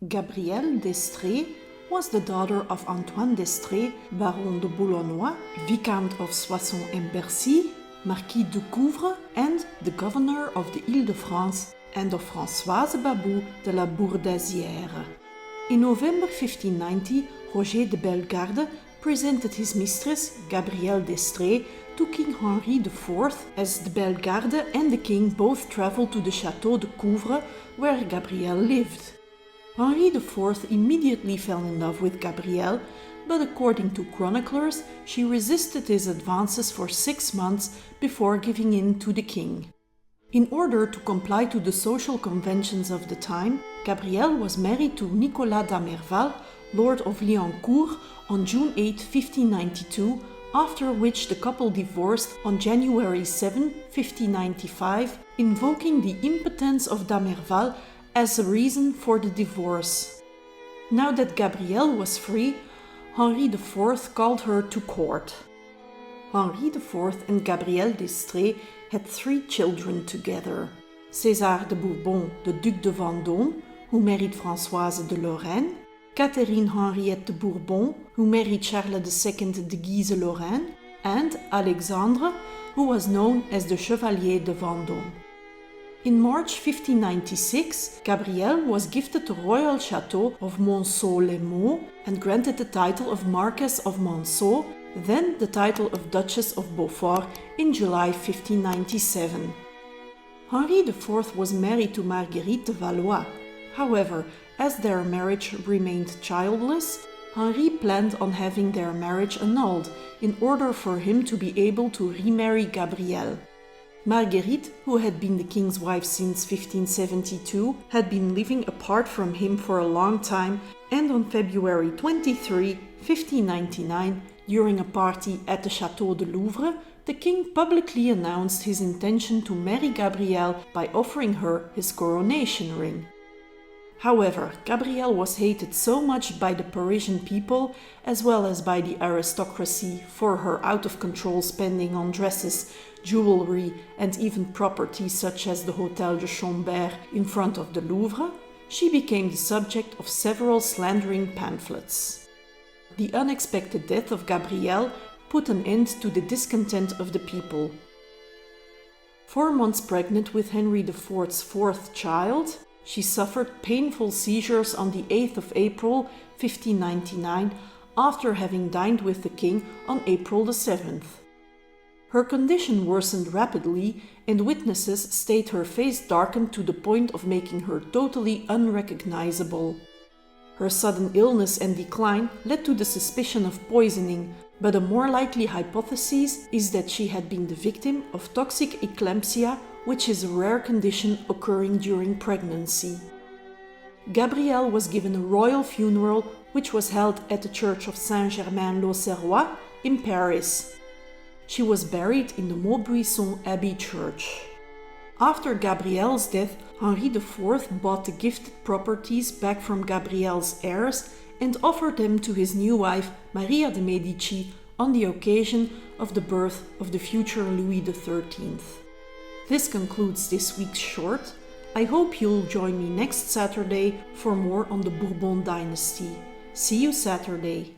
Gabrielle D'Estrées was the daughter of Antoine d'Estrées, Baron de Boulogne, Viscount of Soissons and Bercy, Marquis de Couvres, and the governor of the Île-de-France, and of Françoise Babou de la Bourdaisière. In November 1590, Roger de Bellegarde presented his mistress, Gabrielle D'Estrées, to King Henri IV, as the Bellegarde and the king both travelled to the Château de Couvres, where Gabrielle lived. Henri IV immediately fell in love with Gabrielle, but according to chroniclers, she resisted his advances for 6 months before giving in to the king. In order to comply to the social conventions of the time, Gabrielle was married to Nicolas d'Amerval, Lord of Liancourt, on June 8, 1592, after which the couple divorced on January 7, 1595, invoking the impotence of d'Amerval as a reason for the divorce. Now that Gabrielle was free, Henri IV called her to court. Henri IV and Gabrielle D'Estrées had 3 children together: César De Bourbon, the Duc de Vendôme, who married Françoise de Lorraine, Catherine Henriette de Bourbon, who married Charles II de Guise-Lorraine, and Alexandre, who was known as the Chevalier de Vendôme. In March 1596, Gabrielle was gifted the royal château of Monceau-les-Maux and granted the title of Marquess of Monceau, then the title of Duchess of Beaufort, in July 1597. Henri IV was married to Marguerite De Valois. However, as their marriage remained childless, Henri planned on having their marriage annulled in order for him to be able to remarry Gabrielle. Marguerite, who had been the king's wife since 1572, had been living apart from him for a long time, and on February 23, 1599, during a party at the Château de Louvre, the king publicly announced his intention to marry Gabrielle by offering her his coronation ring. However, Gabrielle was hated so much by the Parisian people, as well as by the aristocracy, for her out-of-control spending on dresses, jewelry, and even property such as the Hôtel de Schomberg in front of the Louvre, she became the subject of several slandering pamphlets. The unexpected death of Gabrielle put an end to the discontent of the people. 4 months pregnant with Henry IV's 4th child, she suffered painful seizures on the 8th of April, 1599, after having dined with the king on April the 7th. Her condition worsened rapidly, and witnesses state her face darkened to the point of making her totally unrecognizable. Her sudden illness and decline led to the suspicion of poisoning, but a more likely hypothesis is that she had been the victim of toxic eclampsia, which is a rare condition occurring during pregnancy. Gabrielle was given a royal funeral, which was held at the church of Saint-Germain-l'Auxerrois in Paris. She was buried in the Maubuisson Abbey Church. After Gabrielle's death, Henri IV bought the gifted properties back from Gabrielle's heirs and offered them to his new wife, Maria de' Medici, on the occasion of the birth of the future Louis XIII. This concludes this week's short. I hope you'll join me next Saturday for more on the Bourbon dynasty. See you Saturday.